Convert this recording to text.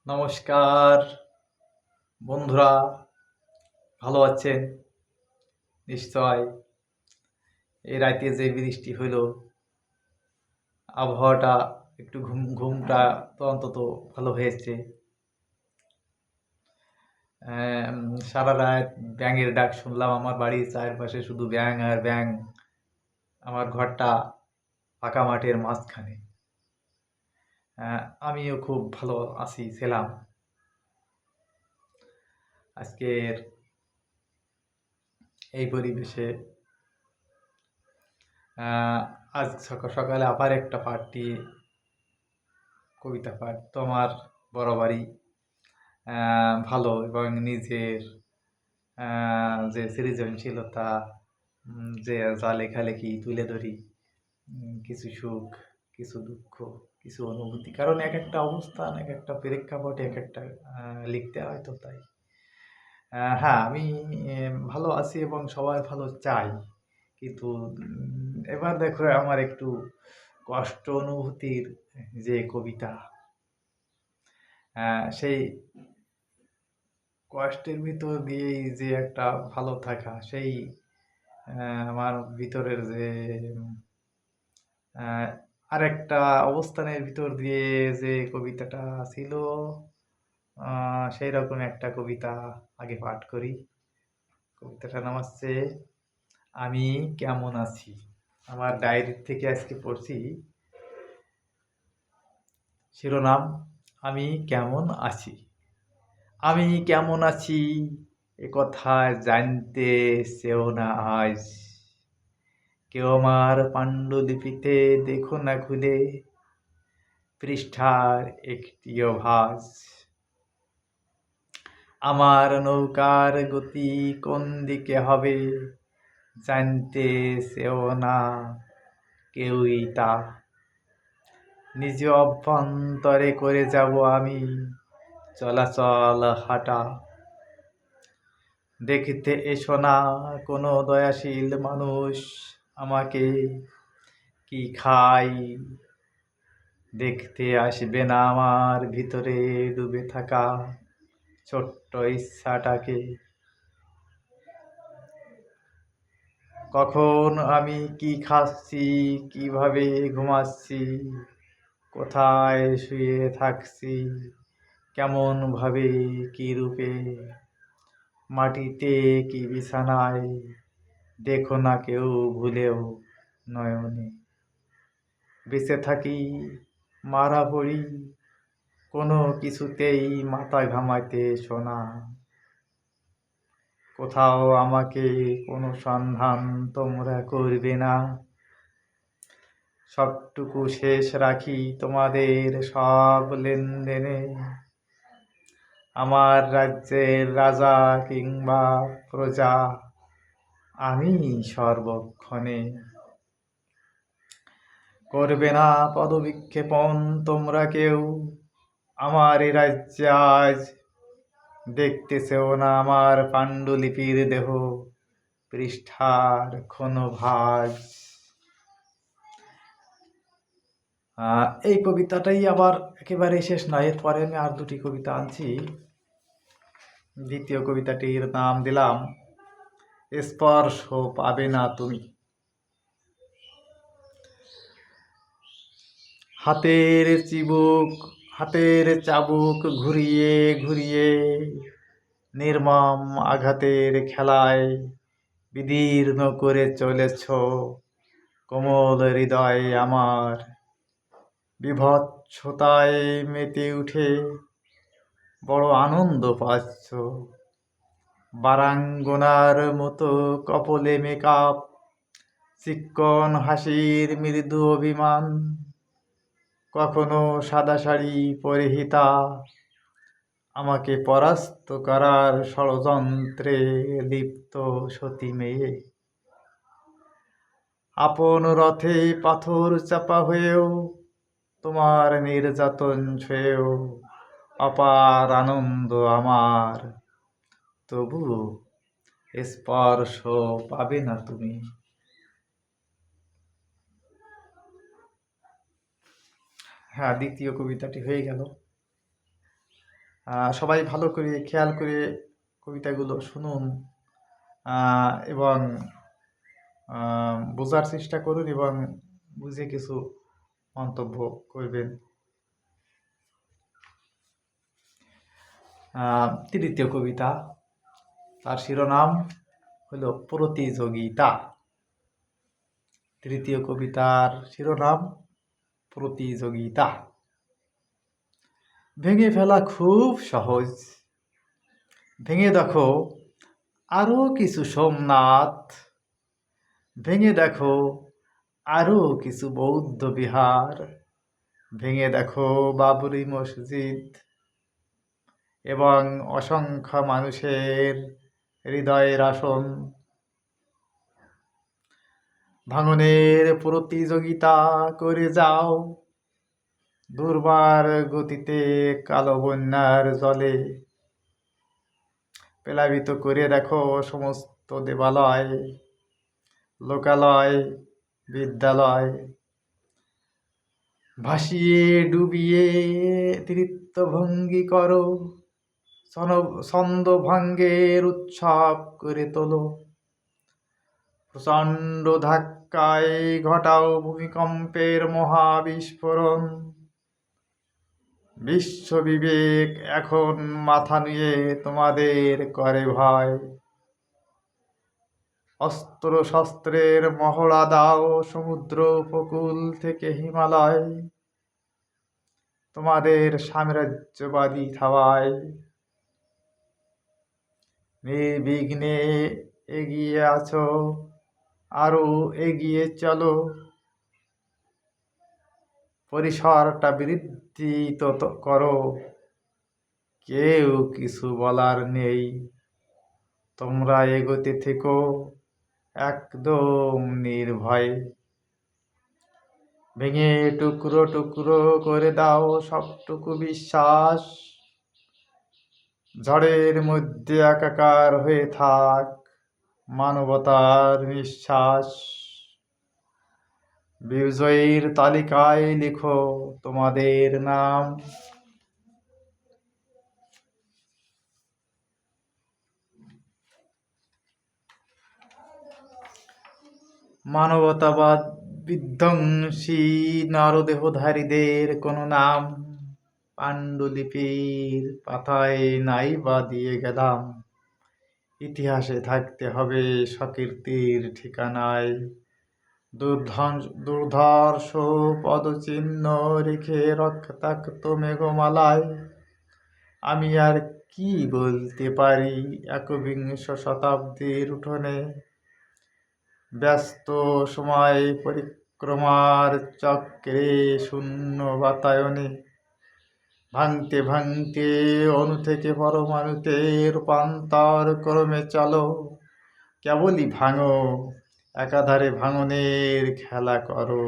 নমস্কার বন্ধুরা, ভালো আছেন নিশ্চয়। এই রাতে যে বৃষ্টি হইল, আবহাওয়াটা একটু ঘুমটা তো অন্তত ভালো হয়েছে। আম, সারা রাত ব্যাঙের ডাক শুনলাম। আমার বাড়ির চারপাশে শুধু ব্যাঙ আর ব্যাঙ। আমার ঘরটা ফাঁকা মাঠের মাঝখানে। আমিও খুব ভালো ছিলাম। আজকের এই পরিবেশে আজ সকালে আবার একটা কবিতা পাঠ তো আমার বরাবরই ভালো, এবং নিজের যে সৃজনশীলতা, যে যা লেখালেখি তুলে ধরি, কিছু সুখ, কিছু দুঃখ, কিছু অনুভূতি, কারণ এক একটা অবস্থান, এক একটা প্রেক্ষাপটে এক একটা লিখতে হয়, তো তাই। হ্যাঁ, আমি ভালো আছি এবং সবাই ভালো চাই, কিন্তু এবার দেখো আমার একটু কষ্ট অনুভূতির যে কবিতা, সেই কষ্টের ভিতর দিয়েই যে একটা ভালো থাকা, সেই আমার ভিতরের যে আহ, আরেকটা অবস্থানের ভিতর দিয়ে যে কবিতাটা ছিল, সেই রকম একটা কবিতা আগে পাঠ করি। কবিতাটার নাম হচ্ছে আমি কেমন আছি। আমার ডায়েরি থেকে আজকে পড়ছি। শিরোনাম, আমি কেমন আছি। আমি কেমন আছি এ কথা জানতে চেও না আজ। কেউ আমার পাণ্ডুলিপিতে দেখো না খুলে পৃষ্ঠার একটিও ভাঁজ। আমার নৌকার গতি কোন দিকে হবে জানতে চেও না কেউই তা। নিজ অভ্যন্তরে করে যাব আমি চলাচল হাঁটা। দেখতে এসো না কোনো দয়াশীল মানুষ আমাকে কি খাই। দেখতে আসবে না আমার ভিতরে ডুবে থাকা ছোট্ট ইচ্ছাটাকে। কখন আমি কি খাচ্ছি, কিভাবে ঘুমাচ্ছি, কোথায় শুয়ে থাকছি, কেমন ভাবে, কি রূপে, মাটিতে কি বিছানায়, দেখো না কেউ ভুলেও নয়নে। বেঁচে থাকি, মারা পড়ি, কোনো কিছুতেই মাথা ঘামাইতে শোনা। কোথাও আমাকে কোনো সন্ধান তোমরা করবে না। সবটুকু শেষ রাখি তোমাদের সব লেনদেনে। আমার রাজ্যের রাজা কিংবা প্রজা আমি সর্বক্ষণে। করবে না পদবিক্ষেপণ তোমরা কেউ আমার এ রাজ্যে আজ। দেখতেছেও না আমার পাণ্ডুলিপির দেহ পৃষ্ঠার কোনো ভাঁজ। এই কবিতাটাই আবার একেবারে শেষ নয়, এরপরে আমি আর দুটি কবিতা আনছি। দ্বিতীয় কবিতাটির নাম দিলাম স্পর্শ পাবে না তুমি। হাতের চাবুক ঘুরিয়ে ঘুরিয়ে নির্মম আঘাতের খেলায় বিদীর্ণ করে চলেছ কোমল হৃদয় আমার। বিভৎসতায় মেতে উঠে বড় আনন্দ পাচ্ছ। বারাঙ্গনার মতো কপলে মেকআপ, চিক্কন হাসির মৃদু অভিমান, কখনো সাদা শাড়ি পরিহিতা আমাকে পরাস্ত করার ষড়যন্ত্রে লিপ্ত সতী মেয়ে। আপন রথে পাথর চাপা হয়েও তোমার নির্যাতন ছুঁয়েও অপার আনন্দ আমার। তবু স্পর্শ পাবে না তুমি। হ্যাঁ, দ্বিতীয় কবিতাটি হয়ে গেল। সবাই ভালো করে খেয়াল করে কবিতাগুলো শুনুন এবং বোঝার চেষ্টা করুন এবং বুঝে কিছু মন্তব্য করবেন। তৃতীয় কবিতা, তার শিরোনাম হলো প্রতিযোগিতা। তৃতীয় কবিতার শিরোনাম প্রতিযোগিতা। ভেঙে ফেলা খুব সহজ, ভেঙে দেখো আরো কিছু সোমনাথ, ভেঙে দেখো আরো কিছু বৌদ্ধ বিহার, ভেঙে দেখো বাবরি মসজিদ এবং অসংখ্য মানুষের হৃদয়ের আসন। ভাঙনের প্রতিযোগিতা করে যাও দুর্বার গতিতে কালো বন্যার জলে। প্লাবিত করে দেখো সমস্ত দেবালয়, লোকালয়, বিদ্যালয়। ভাসিয়ে ডুবিয়ে তৃপ্তভঙ্গি করো, ছন্দভঙ্গের উৎসব করে তোলো। প্রচণ্ড ধাক্কায় ঘটাও ভূমিকম্পের মহাবিস্ফোরণ। বিশ্ববিবেক এখন মাথা নিয়ে তোমাদের করে ভয়। অস্ত্র শস্ত্রের মহড়া দাও সমুদ্র উপকূল থেকে হিমালয়। তোমাদের সাম্রাজ্যবাদী থাবায় নির্বিঘ্নে এগিয়ে আছো, আরো এগিয়ে চলো। পরিসরটা বৃদ্ধি তো করো, কেউ কিছু বলার নেই। তোমরা এগোতে থেকো একদম নির্ভয়ে। ভেঙে টুকরো টুকরো করে দাও সবটুকু বিশ্বাস। ঝড়ের মধ্যে একাকার হয়ে থাক মানবতার নিঃশ্বাস। বিজয়ীর তালিকায় লিখো তোমাদের নাম। মানবতাবাদ বিধ্বংসী নরদেহধারীদের কোনো নাম পাণ্ডুলিপির পাতায় নাই বা দিয়ে গেলাম। ইতিহাসে থাকতে হবে স্বকীর্তির ঠিকানায়। দুর্ধর্ষ পদচিহ্ন রেখে রক্তাক্ত মেঘমালায়। আমি আর কি বলতে পারি একবিংশ শতাব্দীর উঠোনে। ব্যস্ত সময় পরিক্রমার চক্রে শূন্য বাতায়নে। ভাঙতে ভাঙতে অণু থেকে পরমাণুতে রূপান্তর ক্রমে চলো। কেবলই ভাঙো, একাধারে ভাঙনের খেলা করো।